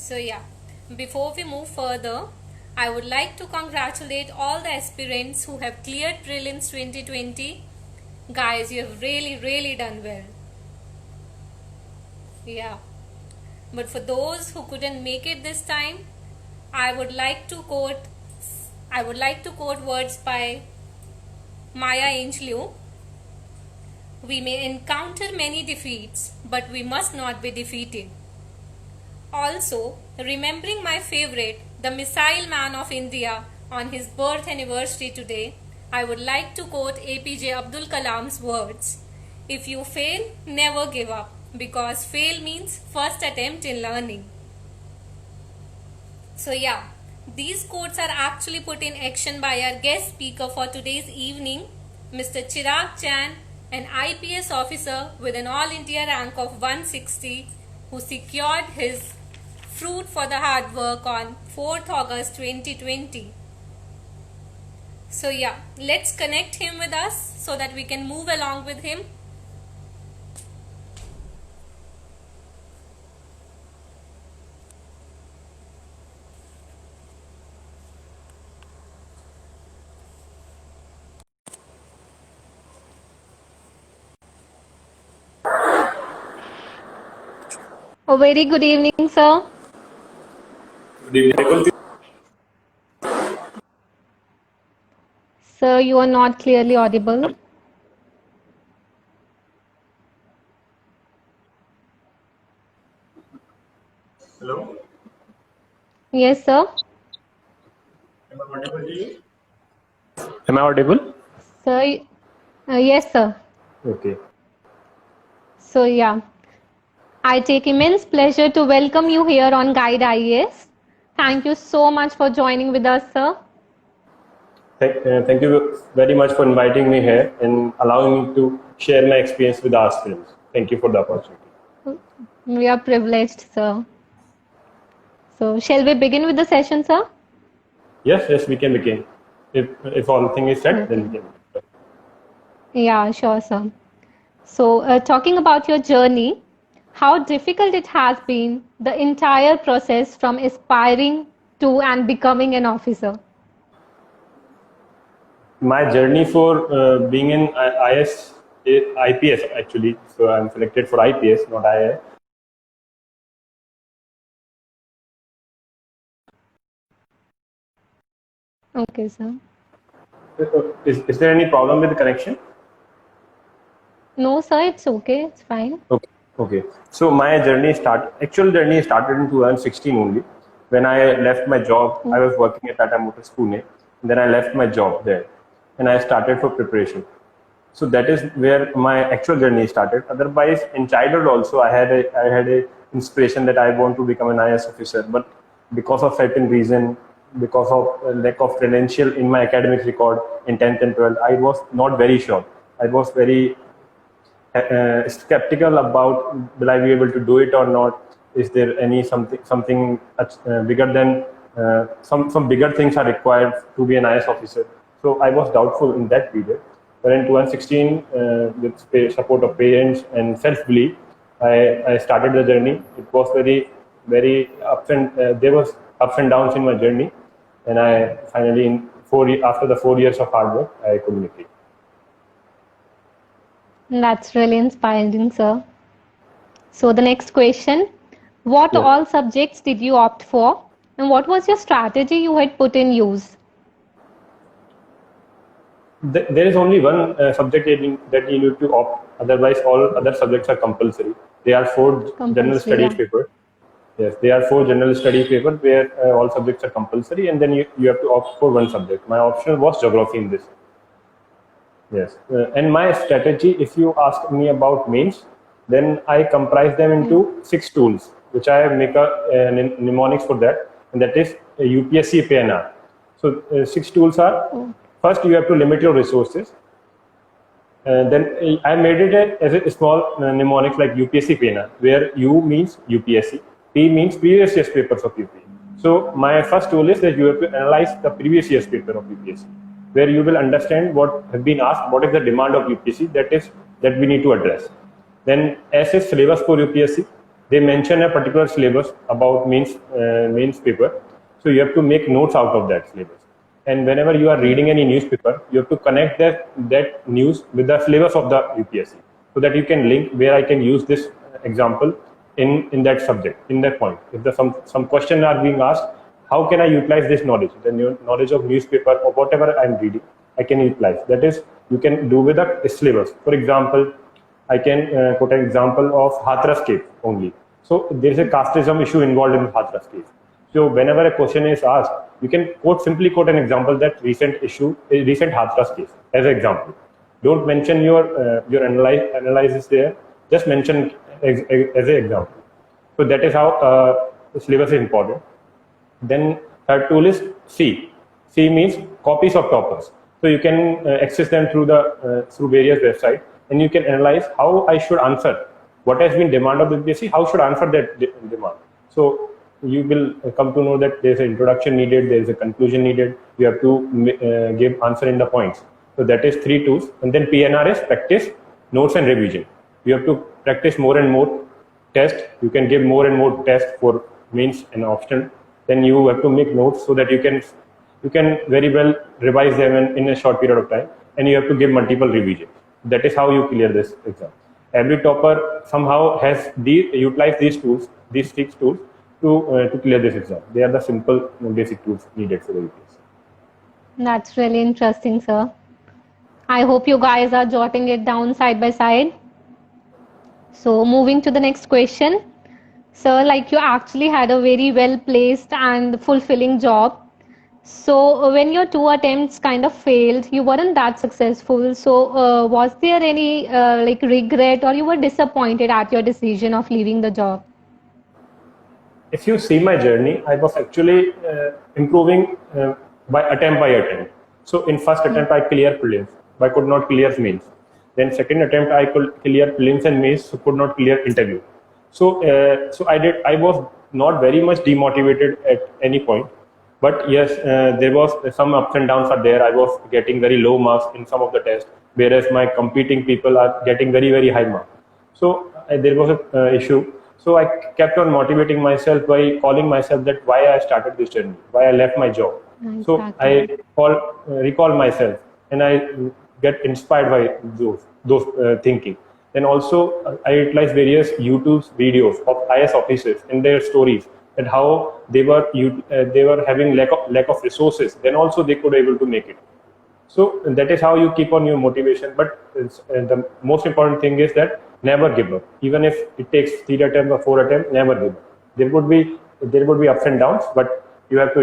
So yeah, before we move further, I would like to congratulate all the aspirants who have cleared prelims 2020. Guys, you have really done well. Yeah. But for those who couldn't make it this time, I would like to quote words by Maya Angelou. We may encounter many defeats, but we must not be defeated. Also, remembering my favorite, the Missile Man of India, on his birth anniversary today, I would like to quote APJ Abdul Kalam's words. If you fail, never give up, because fail means first attempt in learning. So yeah, these quotes are actually put in action by our guest speaker for today's evening, Mr. Chirag Chan, an IPS officer with an All India rank of 160, who secured his fruit for the hard work on 4th August 2020. So yeah, let's connect him with us so that we can move along with him. A very good evening, sir. Good evening. Sir, you are not clearly audible. Hello. Yes, sir. Am I audible to you? Am I audible? Sir, yes, sir. Okay. So yeah, I take immense pleasure to welcome you here on Guide IAS. Thank you so much for joining with us, sir. Thank you very much for inviting me here and allowing me to share my experience with our students. Thank you for the opportunity. We are privileged, sir. So shall we begin with the session, sir? Yes, we can begin. If all thing is set, then we can. Yeah, sure, sir. So talking about your journey, how difficult it has been, the entire process from aspiring to and becoming an officer. My journey for being in IPS actually. So I'm selected for IPS, not IIS. Okay, sir. Is there any problem with the connection? No, sir, it's okay. It's fine. Okay. So my actual journey started in 2016 only. When I left my job, I was working at Tata Motors Pune. Then I left my job there, and I started for preparation. So that is where my actual journey started. Otherwise, in childhood also, I had a inspiration that I want to become an IAS officer. But because of certain reason, because of lack of credential in my academic record in 10th and 12th, I was not very sure. I was very skeptical about will I be able to do it or not. Is there any something bigger than some bigger things are required to be an IAS officer? So I was doubtful in that period. But in 2016, with support of parents and self-belief, I started the journey. It was very there was ups and downs in my journey, and I finally after the 4 years of hard work, I could make it. That's really inspiring, sir. So the next question, what all subjects did you opt for, and what was your strategy you had put in use? There is only one subject that you need to opt. Otherwise, all other subjects are compulsory. They are 4 general studies papers. Yes, they are 4 general study papers where all subjects are compulsory, and then you have to opt for one subject. My option was geography in this. Yes, and my strategy, if you ask me about mains, then I comprise them into 6 tools, which I make a mnemonics for that, and that is UPSC PNR. So 6 tools are, first you have to limit your resources. Then I made it as a small mnemonic like UPSC PNR, where U means UPSC, P means previous year's papers of UPSC. So my first tool is that you have to analyze the previous year's paper of UPSC, where you will understand what has been asked, what is the demand of UPSC that we need to address. Then S is syllabus for UPSC, they mention a particular syllabus about mains paper. So you have to make notes out of that syllabus. And whenever you are reading any newspaper, you have to connect that news with the syllabus of the UPSC, so that you can link where I can use this example in that subject, in that point. If some question are being asked, how can I utilize this knowledge, the knowledge of newspaper or whatever I'm reading, I can utilize. That is, you can do with a syllabus. For example, I can quote an example of Hathras case only. So there is a casteism issue involved in Hathras case. So whenever a question is asked, you can simply quote an example, that recent Hathras case as an example. Don't mention your analysis there. Just mention as an example. So that is how syllabus is important. Then third tool is C. C means copies of toppers. So you can access them through various websites, and you can analyze how I should answer what has been demand of the UPSC. How should I answer that demand? So you will come to know that there is an introduction needed, there is a conclusion needed. You have to give answer in the points. So that is 3 tools. And then PNR is practice, notes, and revision. You have to practice more and more tests. You can give more and more tests for mains and optional. Then you have to make notes so that you can very well revise them in a short period of time, and you have to give multiple revisions. That is how you clear this exam. Every topper somehow has utilized these tools, these 6 tools, to clear this exam. They are the simple basic tools needed for the UPSC. That's really interesting, sir. I hope you guys are jotting it down side by side. So moving to the next question. Sir, like you actually had a very well placed and fulfilling job. So when your 2 attempts kind of failed, you weren't that successful. So was there any regret, or you were disappointed at your decision of leaving the job? If you see my journey, I was actually improving by attempt. So in first attempt, I cleared prelims, but I could not clear mains. Then second attempt, I could clear prelims and mains, so could not clear interview. So I was not very much demotivated at any point. But yes, there was some ups and downs are there. I was getting very low marks in some of the tests, whereas my competing people are getting very, very high marks. So there was an issue. So I kept on motivating myself by calling myself that why I started this journey, why I left my job. Exactly. So I recall myself, and I get inspired by those thinking. Then also I utilize various YouTube videos of IS officers and their stories, and how they were having lack of resources. Then also they could able to make it. So that is how you keep on your motivation. But the most important thing is that never give up. Even if it takes 3 attempts or 4 attempts, never give up. There would be ups and downs, but you have to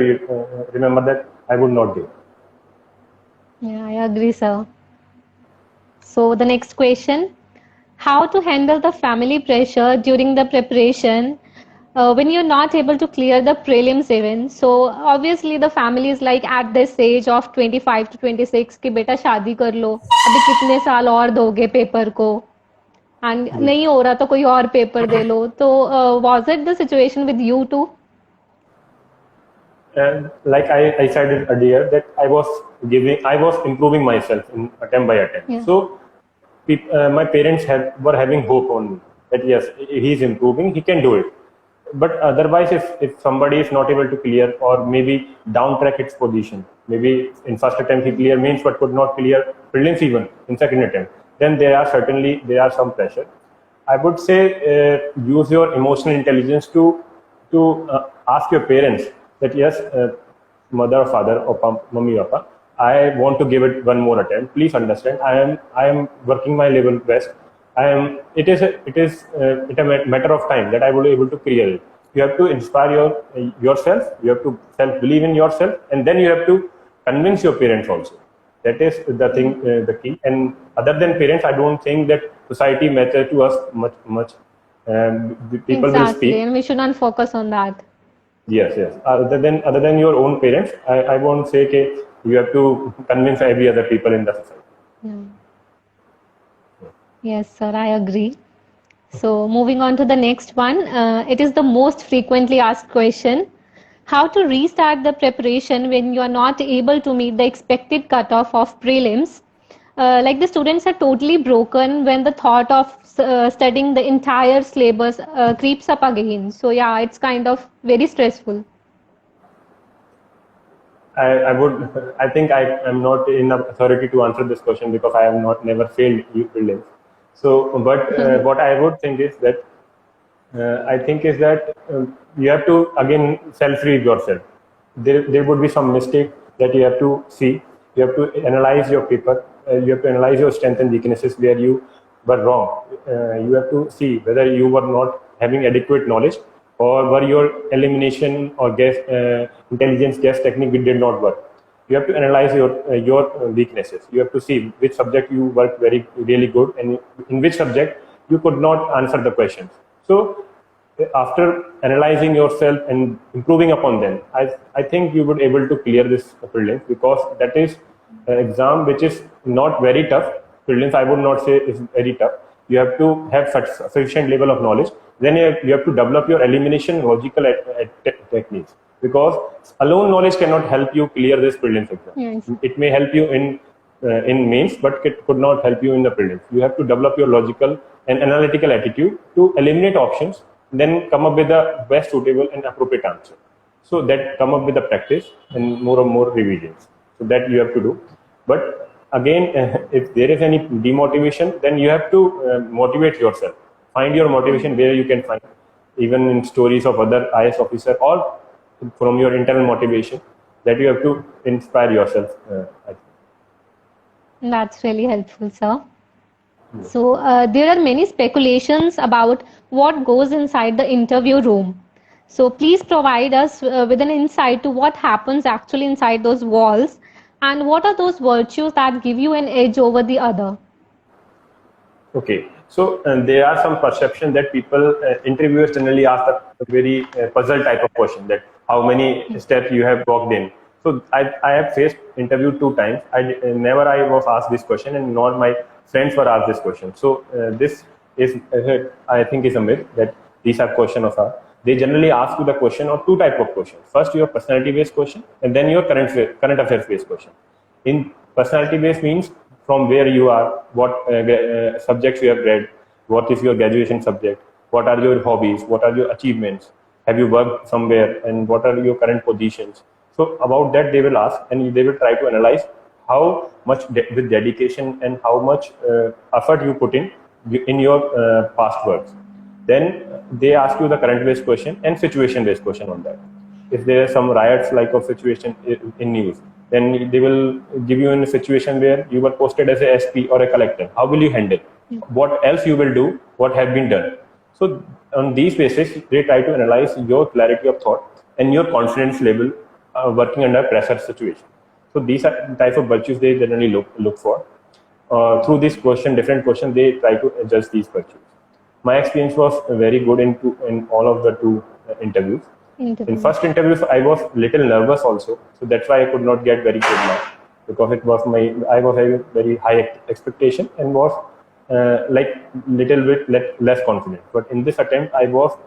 remember that I would not give up. Yeah, I agree, sir. So the next question: how to handle the family pressure during the preparation when you're not able to clear the prelims even? So obviously the family is like at this age of 25 to 26 कि बेटा शादी कर लो, अभी कितने साल और दोगे paper को, and नहीं हो रहा तो कोई और पेपर दे लो. तो was it the situation with you too? And like I said earlier, that I was improving myself in attempt by attempt. Yeah. So my parents were having hope on me that yes, he's improving, he can do it. But otherwise, if somebody is not able to clear, or maybe downtrack its position, maybe in first attempt he cleared mains but could not clear prelims even in second attempt, then there are some pressure. I would say use your emotional intelligence to ask your parents that yes, mother or father or mummy or papa, I want to give it one more attempt. Please understand, I am working my level best. It is a matter of time that I will be able to clear it. You have to inspire yourself. You have to self-believe in yourself, and then you have to convince your parents also. That is the thing, the key. And other than parents, I don't think that society matters to us much. People will speak, and we should not focus on that. Yes. Other than your own parents, I won't say that you have to convince every other people in the society. Yeah. Yes, sir, I agree. So moving on to the next one, it is the most frequently asked question: how to restart the preparation when you are not able to meet the expected cutoff of prelims like the students are totally broken when the thought of studying the entire syllabus creeps up again. So yeah, it's kind of very stressful. I think I am not in authority to answer this question because I have not never failed prelims. So, but what I would think is that you have to again self-read yourself. There would be some mistake that you have to see. You have to analyze your paper. You have to analyze your strengths and weaknesses where you were wrong. You have to see whether you were not having adequate knowledge, or were your elimination or guess intelligence guess technique did not work. You have to analyze your weaknesses. You have to see which subject you worked really good, and in which subject you could not answer the questions. So after analyzing yourself and improving upon them, I think you would able to clear this prelims, because that is an exam which is not very tough. Prelims I would not say is very tough. You have to have sufficient level of knowledge. Then you have to develop your elimination logical techniques, because alone knowledge cannot help you clear this prelims exam. Yes. It may help you in mains, but it could not help you in the prelims. You have to develop your logical and analytical attitude to eliminate options, then come up with the best suitable and appropriate answer. So that come up with the practice and more revisions. So that you have to do. But again, if there is any demotivation, then you have to motivate yourself. Find your motivation where you can find, even in stories of other IS officer, or from your internal motivation, that you have to inspire yourself. I think. That's really helpful, sir. So there are many speculations about what goes inside the interview room. So please provide us with an insight to what happens actually inside those walls, and what are those virtues that give you an edge over the other. Okay, so there are some perception that people, interviewers generally ask a very puzzle type of question, that how many steps you have walked in. So I have faced interview 2 times. Never I was asked this question, and nor my friends were asked this question. So this is, I think, is a myth that these are question of art. They generally ask you the question or 2 type of questions. First, your personality based question, and then your current affairs based question. In personality based means from where you are, what subjects you have read, what is your graduation subject, what are your hobbies, what are your achievements, have you worked somewhere, and what are your current positions. So about that they will ask, and they will try to analyze how much with dedication and how much effort you put in your past works. Then they ask you the current based question and situation based question on that. If there are some riots like of situation in news, then they will give you in a situation where you were posted as a SP or a collector. How will you handle? What else you will do? What have been done? So on these basis, they try to analyze your clarity of thought and your confidence level working under pressure situation. So these are the type of virtues they generally look for. Through this question, different question, they try to adjust these virtues. My experience was very good in all of the 2 interviews. In first interviews, I was little nervous also, so that's why I could not get very good marks, because it was I was having very high expectation and was like little bit less confident. But in this attempt, I was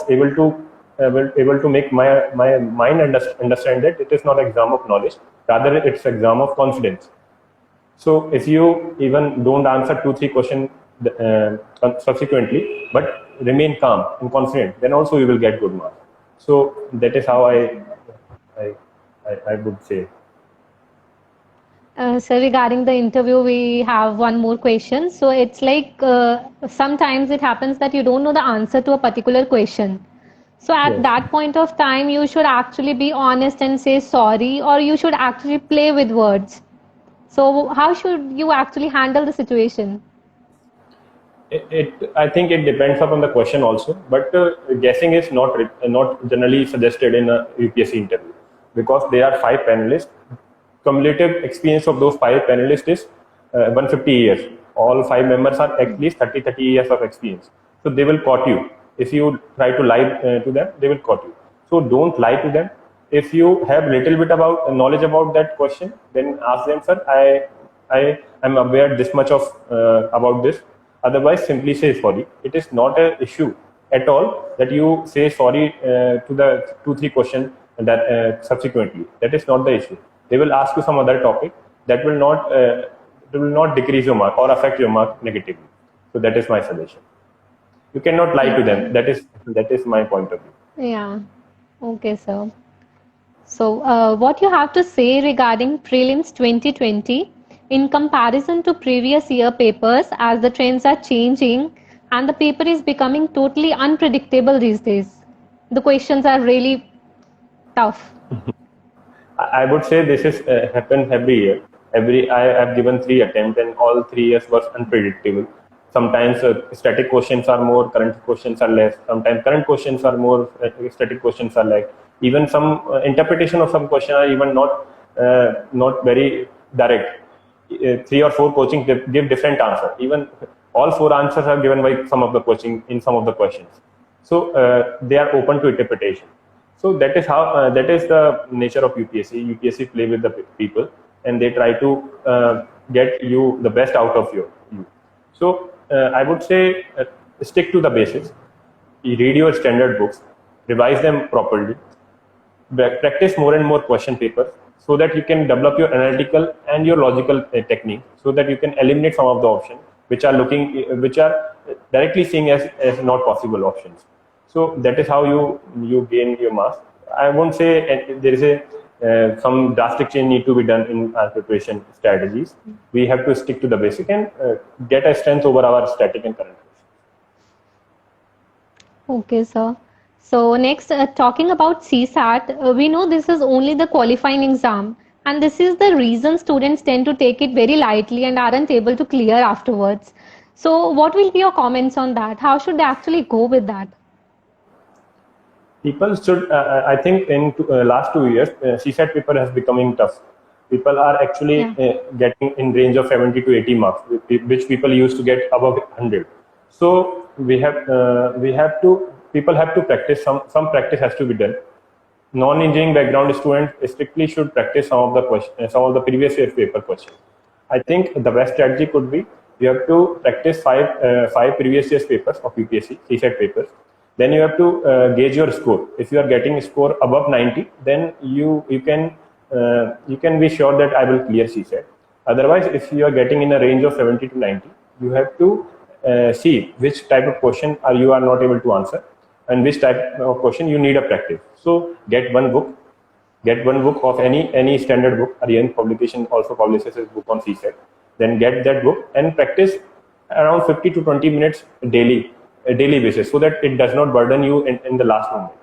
able to make my mind understand that it is not an exam of knowledge, rather it's an exam of confidence. So if you even don't answer 2-3 questions subsequently, but remain calm and confident, then also you will get good marks. So that is how I would say. So regarding the interview, we have one more question. So it's like sometimes it happens that you don't know the answer to a particular question. So at that point of time, you should actually be honest and say sorry, or you should actually play with words. So how should you actually handle the situation? I think it depends upon the question also, but guessing is not generally suggested in a UPSC interview, because there are 5 panelists. Cumulative experience of those 5 panelists is 150 years. All 5 members are at least 30 years of experience. So they will quote you. If you try to lie to them, they will quote you. So don't lie to them. If you have little bit about knowledge about that question, then ask them, sir, I am aware this much of about this. Otherwise, simply say sorry. It is not an issue at all that you say sorry to the 2-3 questions that subsequently. That is not the issue. They will ask you some other topic, that will not decrease your mark or affect your mark negatively. So that is my suggestion. You cannot lie to them. That is my point of view. Yeah. Okay, sir. So, what you have to say regarding prelims 2020 in comparison to previous year papers, as the trends are changing and the paper is becoming totally unpredictable these days. The questions are really tough. I would say this is happens every year. I have given 3 attempts, and all 3 years was unpredictable. Sometimes static questions are more, current questions are less. Sometimes current questions are more, static questions are less. Even some interpretation of some question are even not very direct. 3 or 4 coaching give different answer. Even all 4 answers are given by some of the coaching in some of the questions. So they are open to interpretation. So that is how that is the nature of UPSC. UPSC play with the people, and they try to get you the best out of you. So I would say stick to the basics. You read your standard books, revise them properly, practice more and more question papers, so that you can develop your analytical and your logical technique, so that you can eliminate some of the options which are directly seen as not possible options. So that is how you gain your marks. I won't say there is some drastic change need to be done in our preparation strategies. We have to stick to the basic and get a strength over our static and current questions. Okay, sir. So next, talking about CSAT, we know this is only the qualifying exam, and this is the reason students tend to take it very lightly and aren't able to clear afterwards. So what will be your comments on that? How should they actually go with that? People should, I think in last 2 years, CSAT paper has becoming tough. People are actually getting in range of 70 to 80 marks, which people used to get above 100. So people have to practice, some practice has to be done. Non-engineering background students strictly should practice some of the previous year paper questions. I think the best strategy could be you have to practice five previous year's papers of UPSC CSAT papers. Then you have to gauge your score. If you are getting a score above 90, then you can be sure that I will clear CSAT. Otherwise, if you are getting in a range of 70 to 90, you have to see which type of question you are not able to answer, and which type of question you need a practice. So get one book of any standard book. Aryan publication also publishes a book on CSAT. Then get that book and practice around 50 to 20 minutes daily basis, so that it does not burden you in the last moment.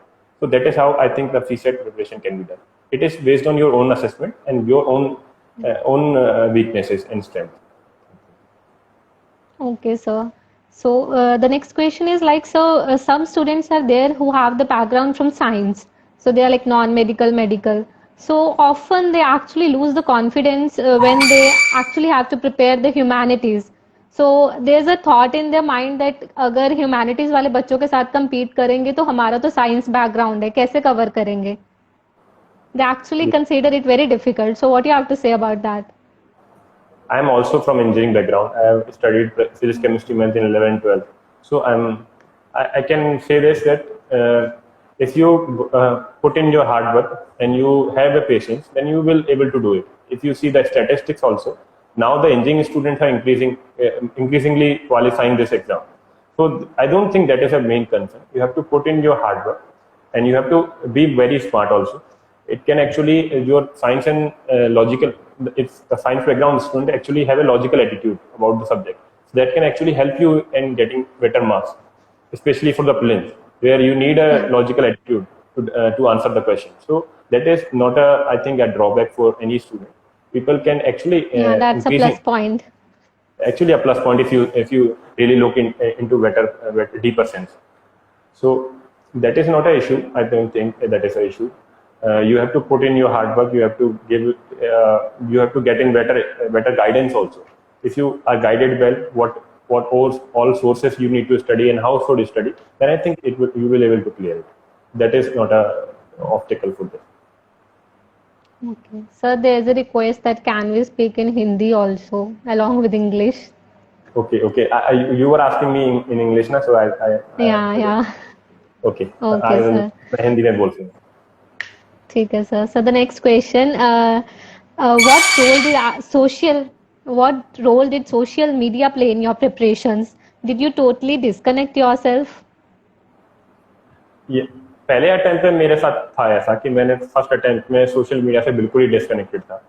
So that is how I think the CSAT preparation can be done. It is based on your own assessment and your own weaknesses and strengths. Okay, sir. So the next question is like, so some students are there who have the background from science. So they are like non-medical, medical. So often they actually lose the confidence when they actually have to prepare the humanities. So there's a thought in their mind that अगर humanities वाले बच्चों के साथ compete करेंगे तो हमारा तो science background है, कैसे cover करेंगे? They actually consider it very difficult. So what do you have to say about that? I am also from engineering background. I have studied physics, chemistry, math in 11 and 12. So I can say this, that if you put in your hard work and you have a patience, then you will able to do it. If you see the statistics also, now the engineering students are increasingly qualifying this exam. So I don't think that is a main concern. You have to put in your hard work, and you have to be very smart also. It can actually, your science and logical, it's the science background student actually have a logical attitude about the subject. So that can actually help you in getting better marks, especially for the prelims, where you need a logical attitude to answer the question. So that is not I think a drawback for any student. People can actually that's a plus point. Actually a plus point if you really look into better deeper sense. So that is not an issue. I don't think that is an issue. You have to put in your hard work. You have to you have to get in better guidance also. If you are guided well, what all sources you need to study and how should you study, then I think you will be able to clear it. That is not a obstacle for this. Okay. Sir, there is a request that can we speak in Hindi also along with English? Okay. You were asking me in English, na? So I yeah. Okay. Okay, I will sir. Hindi में बोल सकता हूँ. ठीक है, sir. So the next question, What role did social media play in your preparations? Did you totally disconnect yourself? ये पहले attempt पे मेरे साथ था ऐसा कि मैंने फर्स्ट अटेम्प्ट में सोशल मीडिया से बिल्कुल ही डिस्कनेक्टेड था,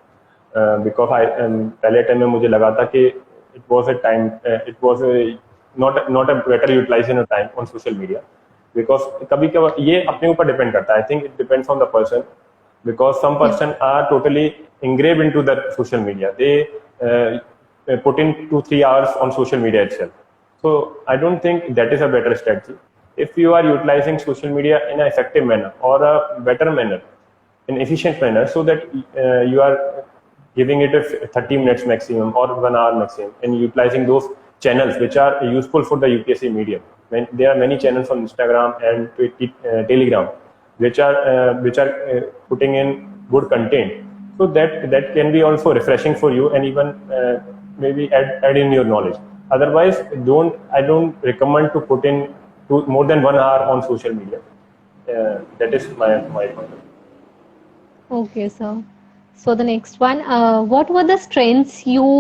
बिकॉज पहले अटेम्प्ट में मुझे लगा था कि it was a time, it was not a better utilization of time on social media, because कभी कभी ये अपने ऊपर डिपेंड करता है. I think it depends on the person, because some person are totally engraved into that social media. They put in 2-3 hours on social media itself. So I don't think that is a better strategy. If you are utilizing social media in an effective manner or a better manner, in efficient manner, so that you are giving it a 30 minutes maximum or 1 hour maximum, and utilizing those channels which are useful for the UPSC medium. When there are many channels on Instagram and Telegram which are putting in good content, so that can be also refreshing for you, and even maybe add in your knowledge. Otherwise, I don't recommend to put in more than 1 hour on social media. That is my point of view. Okay, sir. So the next one, what were the strengths you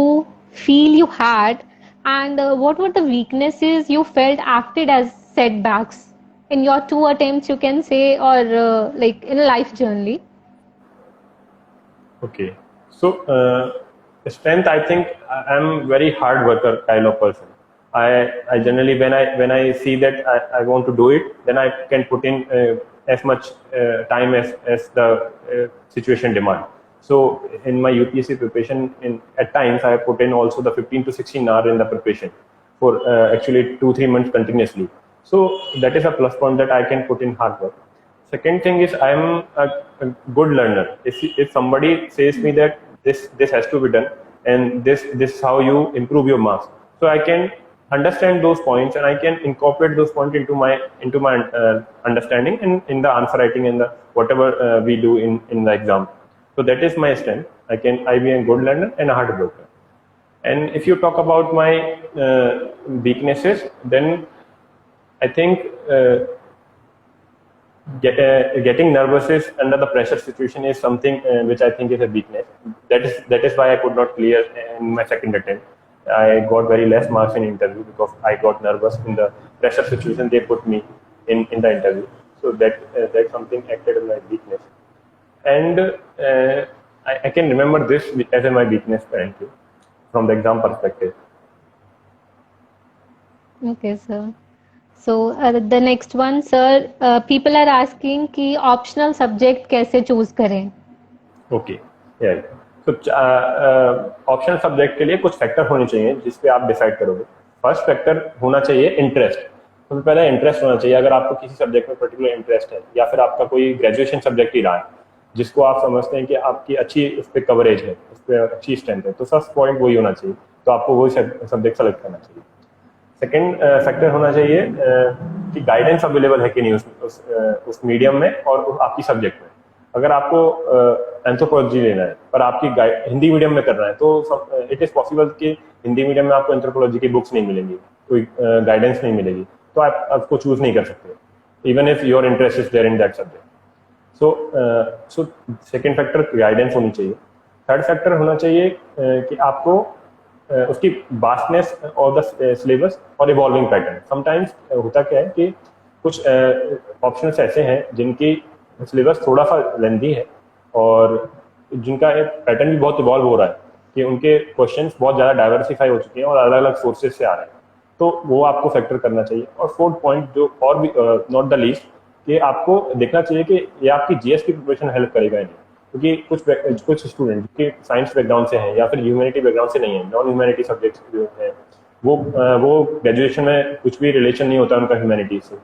feel you had, and what were the weaknesses you felt acted as setbacks in your 2 attempts, you can say, or like in a life journey? Okay, so strength, I think I'm very hard worker kind of person. I generally, when I see that I want to do it, then I can put in as much time as the situation demand. So in my UPSC preparation, at times I put in also the 15 to 16 hours in the preparation for actually 2-3 months continuously. So that is a plus point, that I can put in hard work. Second thing is, I am a good learner. If somebody says me that this has to be done, and this is how you improve your marks, so I can understand those points, and I can incorporate those points into my understanding, and in the answer writing, and the whatever we do in the exam. So that is my strength. I be a good learner and a hard worker. And if you talk about my weaknesses, then I think getting nervous under the pressure situation is something which I think is a weakness. That is why I could not clear in my second attempt. I got very less marks in interview because I got nervous in the pressure situation they put me in the interview. So that's something acted as my weakness. And I can remember this as my weakness currently from the exam perspective. Okay, sir. So the next one, sir, people are asking कि optional subject कैसे choose करें? Okay, yeah. तो optional subject के लिए कुछ factor होने चाहिए जिस पे आप डिसाइड करोगे. फर्स्ट फैक्टर होना चाहिए इंटरेस्ट. तो पहले इंटरेस्ट होना चाहिए. अगर आपको किसी सब्जेक्ट में पर्टिकुलर इंटरेस्ट है, या फिर आपका कोई ग्रेजुएशन सब्जेक्ट ही रहा है जिसको आप समझते हैं कि आपकी अच्छी उस पर कवरेज है, उस पर अच्छी स्ट्रेंथ है, तो फर्स्ट पॉइंट वही होना चाहिए. तो आपको वही सब्जेक्ट सेलेक्ट करना चाहिए. सेकेंड फैक्टर होना चाहिए कि गाइडेंस अवेलेबल है कि नहीं उस मीडियम में और आपकी सब्जेक्ट में. अगर आपको एंथ्रोपोलॉजी लेना है पर आपकी हिंदी मीडियम में करना है, तो इट इज पॉसिबल कि हिंदी मीडियम में आपको एंथ्रोपोलॉजी की बुक्स नहीं मिलेंगी, कोई गाइडेंस नहीं मिलेगी, तो आप आपको चूज नहीं कर सकते even if your interest is there in that subject. So second factor guidance होनी चाहिए. थर्ड फैक्टर होना चाहिए कि आपको उसकी वास्टनेस और द सिलेबस और इवॉल्विंग पैटर्न. समटाइम्स होता क्या है कि कुछ ऑप्शंस ऐसे हैं जिनकी सिलेबस थोड़ा सा लेंथी है और जिनका पैटर्न भी बहुत इवॉल्व हो रहा है, कि उनके क्वेश्चंस बहुत ज़्यादा डाइवर्सिफाई हो चुके हैं और अलग अलग सोर्सेज से आ रहे हैं, तो वो आपको फैक्टर करना चाहिए. और फोर्थ पॉइंट, जो और भी नॉट द लीस्ट, कि आपको देखना चाहिए कि ये आपकी जीएस की प्रिपरेशन हेल्प करेगा या नहीं. क्योंकि कुछ स्टूडेंट के साइंस बैकग्राउंड से हैं या फिर ह्यूमैनिटी बैकग्राउंड से नहीं है, नॉन ह्यूमैनिटी सब्जेक्ट्स जो है वो ग्रेजुएशन में कुछ भी रिलेशन नहीं होता उनका ह्यूमैनिटीज से.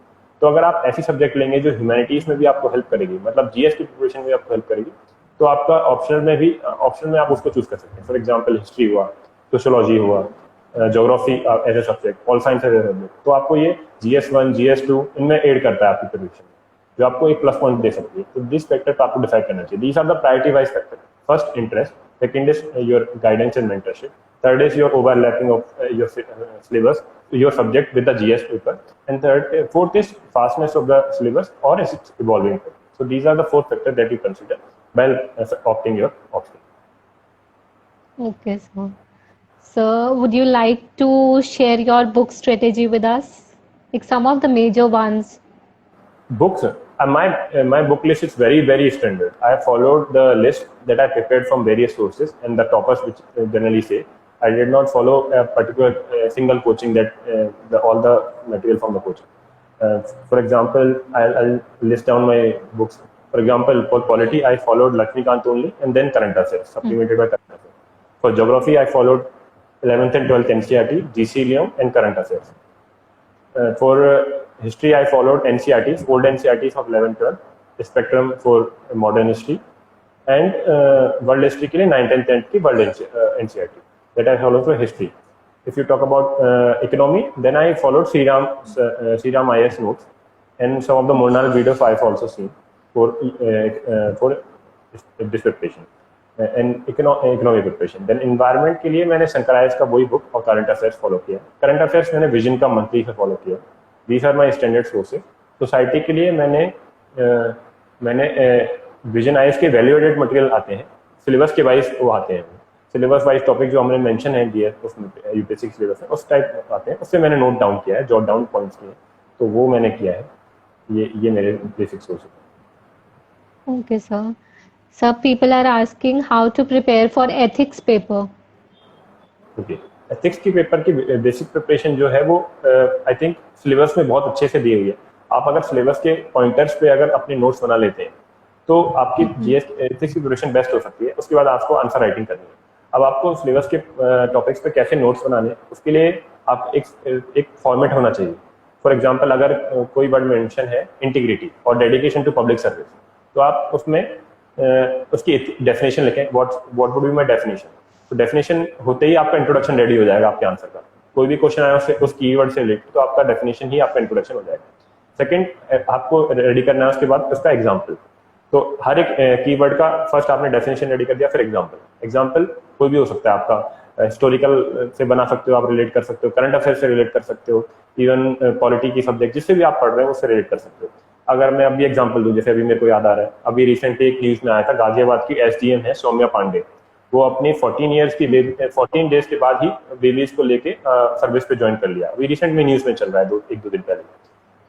तो अगर आप ऐसी सब्जेक्ट लेंगे जो ह्यूमैनिटीज में भी आपको हेल्प करेगी, मतलब जीएस की प्रिपरेशन में भी आपको हेल्प करेगी, तो आपका ऑप्शन में आप उसको चूज कर सकते हैं. फॉर एग्जाम्पल हिस्ट्री हुआ, सोशियोलॉजी हुआ, geography as a subject, all science as a subject, तो आपको ये GS1 GS2 इनमें एड करता है आपकी प्रिपरेशन, जो आपको एक प्लस पॉइंट दे सकती है. तो दिस फैक्टर आपको डिसाइड करना चाहिए. These are the priority wise factor. First interest, second is your guidance and mentorship, third is your overlapping of your syllabus, your subject with the GS paper, and fourth is fastness of the syllabus or is it evolving. So these are the four factors that you consider while opting your option. Okay, so would you like to share your book strategy with us? Like some of the major ones. Books. My book list is very standard. I have followed the list that I prepared from various sources and the topics which generally say. I did not follow a particular single coaching that all the material from the coaching. For example, I'll list down my books. For example, for polity, I followed Lakshmikant only and then current affairs, supplemented by current affairs. For geography, I followed 11th and 12th NCERT, GC Leon, and current affairs. For history, I followed NCERTs, old NCERTs of 11th, 12th, spectrum for modern history, and world history के लिए 9th and 10th की world NCERT. That I followed for history. If you talk about economy, then I followed Sriram IS notes, and some of the Murnal videos I've also seen for this preparation and economic preparation. Then environment के लिए मैंने शंकरायस का वही book और current affairs follow किया. Current affairs मैंने vision का monthly से follow किया. These are my standard sources. Society के लिए मैंने vision IS के value-added material आते हैं. Syllabus के wise वो आते हैं. सिलेबस वाइज टॉपिक जो हमने मेंशन है दिया उसमें यूपीएससी सिलेबस है उस टाइप आते हैं उससे मैंने नोट डाउन किया है जॉट डाउन पॉइंट्स किए तो वो मैंने किया है ये मेरे बेसिक सोर्स है. Okay, sir. Some people are asking how to prepare for ethics paper. Okay ethics की पेपर की बेसिक प्रिपरेशन जो है वो आई थिंक सिलेबस में बहुत अच्छे से दी हुई है. आप अगर सिलेबस के पॉइंटर्स पे अगर अपने नोट्स बना लेते हैं तो आपकी जीएस एथिक्स की प्रिपरेशन बेस्ट हो सकती है. उसके बाद आपको आंसर राइटिंग करनी है. अब आपको सिलेबस के टॉपिक्स पे कैसे नोट्स बनाने उसके लिए आप एक फॉर्मेट होना चाहिए. फॉर एग्जांपल अगर कोई वर्ड मेंशन है इंटीग्रिटी और डेडिकेशन टू पब्लिक सर्विस तो आप उसमें उसकी डेफिनेशन लिखें. What would be my definition. तो डेफिनेशन होते ही आपका इंट्रोडक्शन रेडी हो जाएगा आपके आंसर का. कोई भी क्वेश्चन आया उससे उस कीवर्ड से रिलेटेड तो आपका डेफिनेशन ही आपका इंट्रोडक्शन हो जाएगा. सेकंड आपको रेडी करना है उसके बाद उसका एग्जाम्पल. तो हर एक कीवर्ड का फर्स्ट आपने डेफिनेशन रेडी कर दिया फिर एग्जाम्पल कोई भी हो सकता है आपका. हिस्टोरिकल से बना सकते हो आप रिलेट कर सकते हो करंट अफेयर से रिलेट कर सकते हो इवन पॉलिटी की सब्जेक्ट जिससे भी आप पढ़ रहे हो उससे रिलेट कर सकते हो. अगर मैं अभी एग्जांपल दूं जैसे अभी मेरे को याद आ रहा है अभी रिसेंटली एक न्यूज में आया था गाजियाबाद की एसडीएम है सौम्या पांडे. वो अपनी 14 डेज के बाद ही बेबीज को लेके सर्विस पे ज्वाइन कर लिया. अभी रिसेंट में न्यूज में चल रहा है 1-2 दिन पहले.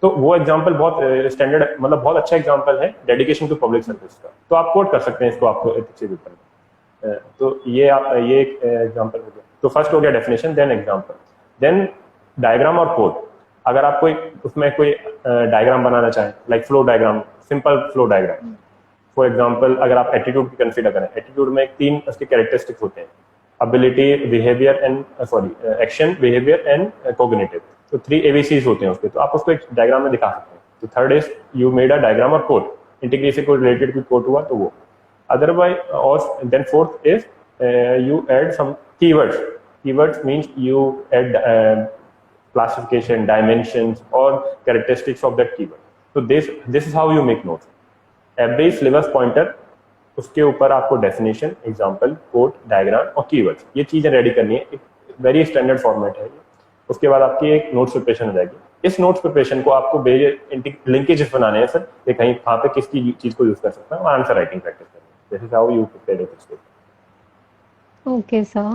तो वो एग्जांपल बहुत स्टैंडर्ड मतलब बहुत अच्छा एग्जांपल है डेडिकेशन टू पब्लिक सर्विस का. तो आप कोट कर सकते हैं इसको आपको एथिक्स के पेपर में. तो ये एक एग्जांपल हो गया. तो फर्स्ट हो गया definition then example then diagram और कोड. अगर आप उसमें कोई डायग्राम बनाना चाहें like flow diagram simple flow diagram. For example अगर आप एटीट्यूड की कंसीडर करें एटीट्यूड में 3 उसके कैरेक्टरिस्टिक्स होते हैं ability behaviour and action behaviour and cognitive. तो 3 ABCs होते हैं उसके. तो आप उसको एक डायग्राम में दिखा सकते हैं. तो third is you made a diagram और कोड इंटीग्रेशन को रिलेटेड कोई कोड हुआ तो वो. अदरवाइज और then fourth is you add some keywords. Keywords means you add classification, dimensions, or characteristics of that keyword. So this is how you make notes. Every syllabus pointer उसके ऊपर आपको definition, example, code, diagram और keywords ये चीजें ready करनी है. एक very standard format है. उसके बाद आपकी एक नोट्स प्रिपरेशन हो जाएगी. इस नोट्स प्रिपरेशन को आपको लिंकेजेस बनाने हैं सर कि कहीं कहाँ पे किसकी चीज को यूज कर सकता है और आंसर राइटिंग प्रैक्टिस करनी है. This is how you prepare it. Okay, sir.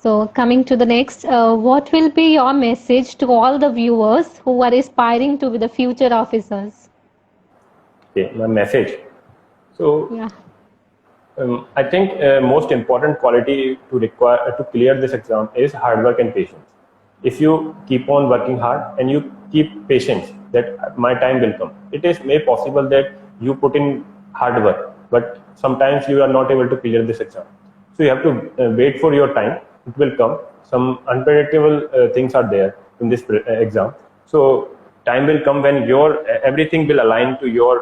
So coming to the next, what will be your message to all the viewers who are aspiring to be the future officers? Okay, my message. So Yeah. I think most important quality to clear this exam is hard work and patience. If you keep on working hard and you keep patience, that my time will come. It is may possible that you put in hard work, but sometimes you are not able to clear this exam. So you have to wait for your time. It will come. Some unpredictable things are there in this exam. So time will come when everything will align to your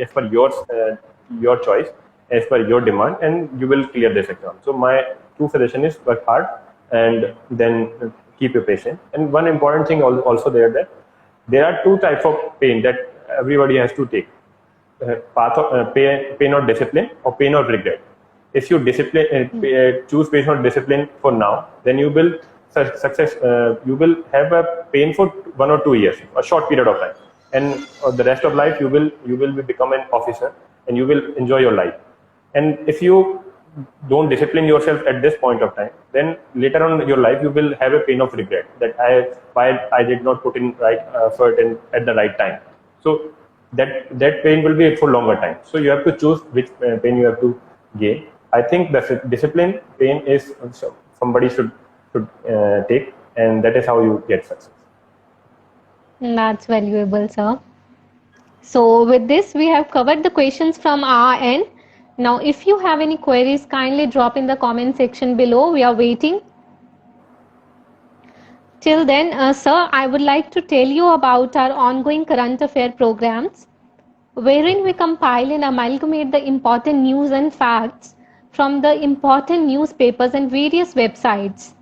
as per your choice, as per your demand, and you will clear this exam. So my true suggestion is work hard and then keep your patience. And one important thing also that there are 2 types of pain that everybody has to take: path of pain or discipline, or pain or regret. If you choose based on discipline for now, then you will you will have a pain for 1 or 2 years, a short period of time, and the rest of life you will become an officer and you will enjoy your life. And if you don't discipline yourself at this point of time, then later on in your life you will have a pain of regret that why I did not put in right effort in at the right time. So that pain will be for longer time. So you have to choose which pain you have to gain. I think the discipline pain is somebody should take, and that is how you get success. That's valuable, sir. So with this, we have covered the questions from our end. Now, if you have any queries, kindly drop in the comment section below. We are waiting. Till then, sir, I would like to tell you about our ongoing current affair programs, wherein we compile and amalgamate the important news and facts from the important newspapers and various websites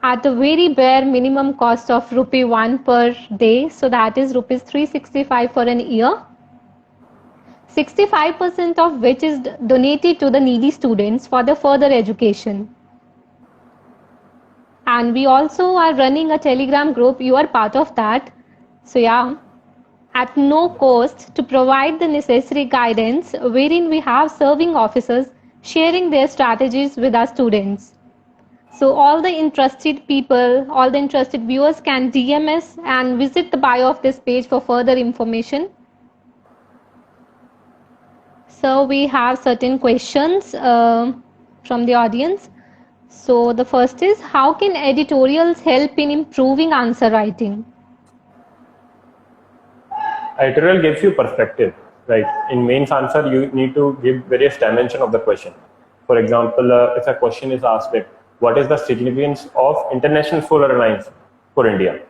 at a very bare minimum cost of ₹1 per day. So that is ₹365 for an year. 65% of which is donated to the needy students for their further education. And we also are running a Telegram group. You are part of that. So yeah, at no cost to provide the necessary guidance, wherein we have serving officers sharing their strategies with our students. So all the interested people, all the interested viewers can DM us and visit the bio of this page for further information. So we have certain questions from the audience. So the first is, how can editorials help in improving answer writing? Editorial gives you perspective, right? In mains answer, you need to give various dimension of the question. For example, if a question is asked, like, what is the significance of International Solar Alliance for India?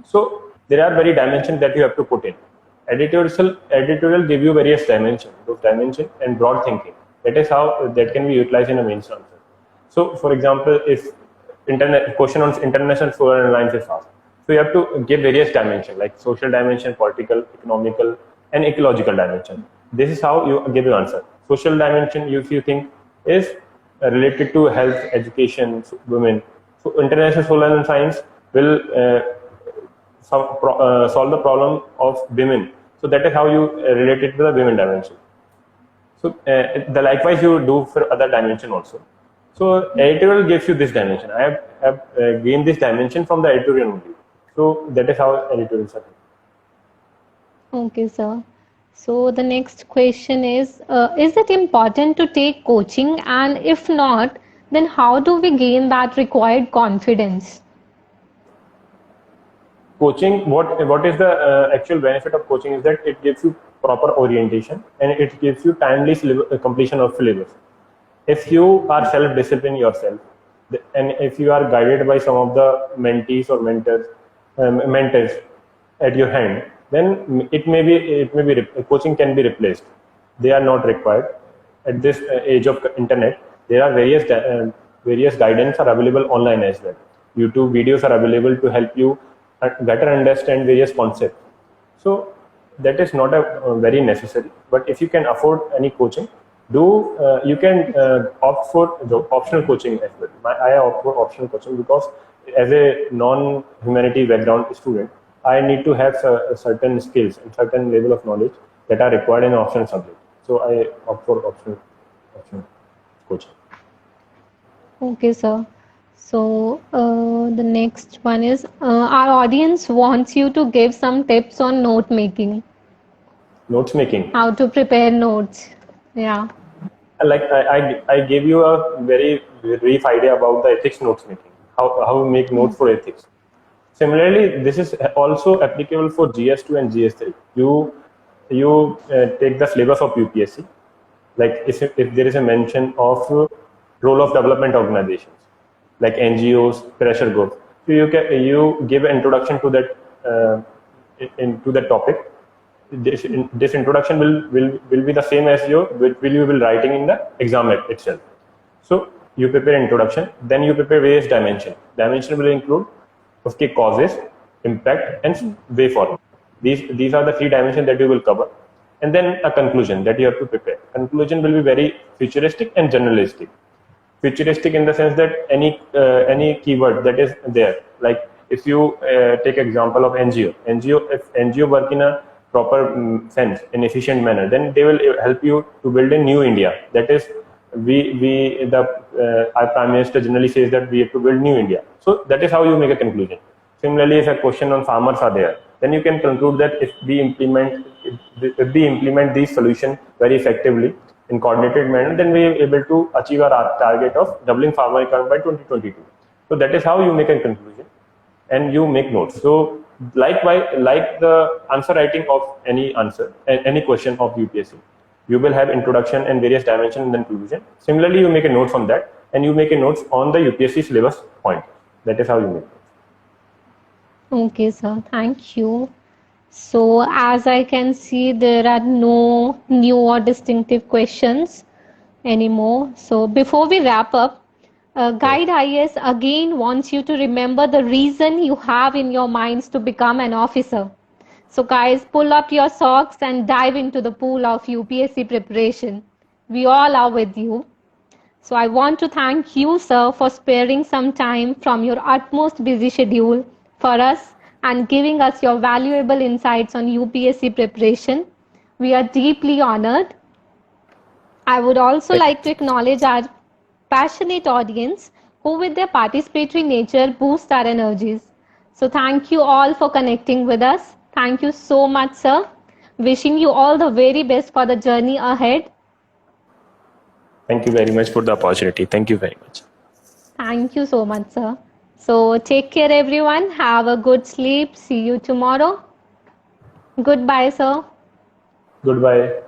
So there are very dimensions that you have to put in. Editorial give you various dimensions, those dimensions and broad thinking. That is how that can be utilized in a mains answer. So, for example, if question on International Solar Alliance is asked, so you have to give various dimensions like social dimension, political, economical, and ecological dimension. This is how you give your answer. Social dimension, if you think, is related to health, education, women. So International Solar Alliance will solve the problem of women. So that is how you relate it to the women dimension. So the likewise you do for other dimension also. So editorial gives you this dimension. I have gained this dimension from the editorial only. So that is how editorials are. Okay, sir. So the next question is it important to take coaching? And if not, then how do we gain that required confidence? Coaching, what is the actual benefit of coaching is that it gives you proper orientation and it gives you timely completion of syllabus. If you are self-disciplined yourself, and if you are guided by some of the mentees or mentors at your hand, then it may be coaching can be replaced. They are not required at this age of internet. There are various guidance are available online as well. YouTube videos are available to help you better understand various concepts. So that is not a very necessary. But if you can afford any coaching, you can opt for the optional coaching as well. I opt for optional coaching because as a non-humanity background student, I need to have certain skills and certain level of knowledge that are required in optional subject. So I opt for optional coaching. Okay, sir. So the next one is, our audience wants you to give some tips on note making. Notes making. How to prepare notes. Yeah. Like I gave you a very brief idea about the ethics notes making. How we make notes for ethics. Similarly, this is also applicable for GS2 and GS3. You take the syllabus of UPSC. Like if there is a mention of role of development organizations, like NGOs, pressure groups. So you give an introduction to that into the topic. This introduction will be the same as you will writing in the exam itself. So you prepare introduction, then you prepare various dimension. Dimension will include okay, causes, impact, and way forward. These are the three dimensions that you will cover, and then a conclusion that you have to prepare. Conclusion will be very futuristic and generalistic. Futuristic in the sense that any keyword that is there, like if you take example of NGO, if NGO work in a proper sense, in efficient manner, then they will help you to build a new India that is our Prime Minister generally says that we have to build new India. So that is how you make a conclusion. Similarly, if a question on farmers are there, then you can conclude that if we implement these solutions very effectively in coordinated manner, then we are able to achieve our target of doubling farmer income by 2022. So that is how you make a conclusion, and you make notes. So like the answer writing of any question of UPSC, you will have introduction and various dimensions and then conclusion. Similarly, you make a note from that, and you make a notes on the UPSC syllabus point. That is how you make it. Okay, sir. Thank you. So, as I can see, there are no new or distinctive questions anymore. So, before we wrap up, Guide IAS again wants you to remember the reason you have in your minds to become an officer. So, guys, pull up your socks and dive into the pool of UPSC preparation. We all are with you. So, I want to thank you, sir, for sparing some time from your utmost busy schedule for us and giving us your valuable insights on UPSC preparation. We are deeply honored. I would also like to acknowledge our passionate audience who, with their participatory nature, boost our energies. So, thank you all for connecting with us. Thank you so much, sir. Wishing you all the very best for the journey ahead. Thank you very much for the opportunity. Thank you very much. Thank you so much, sir. So take care, everyone. Have a good sleep. See you tomorrow. Goodbye, sir. Goodbye.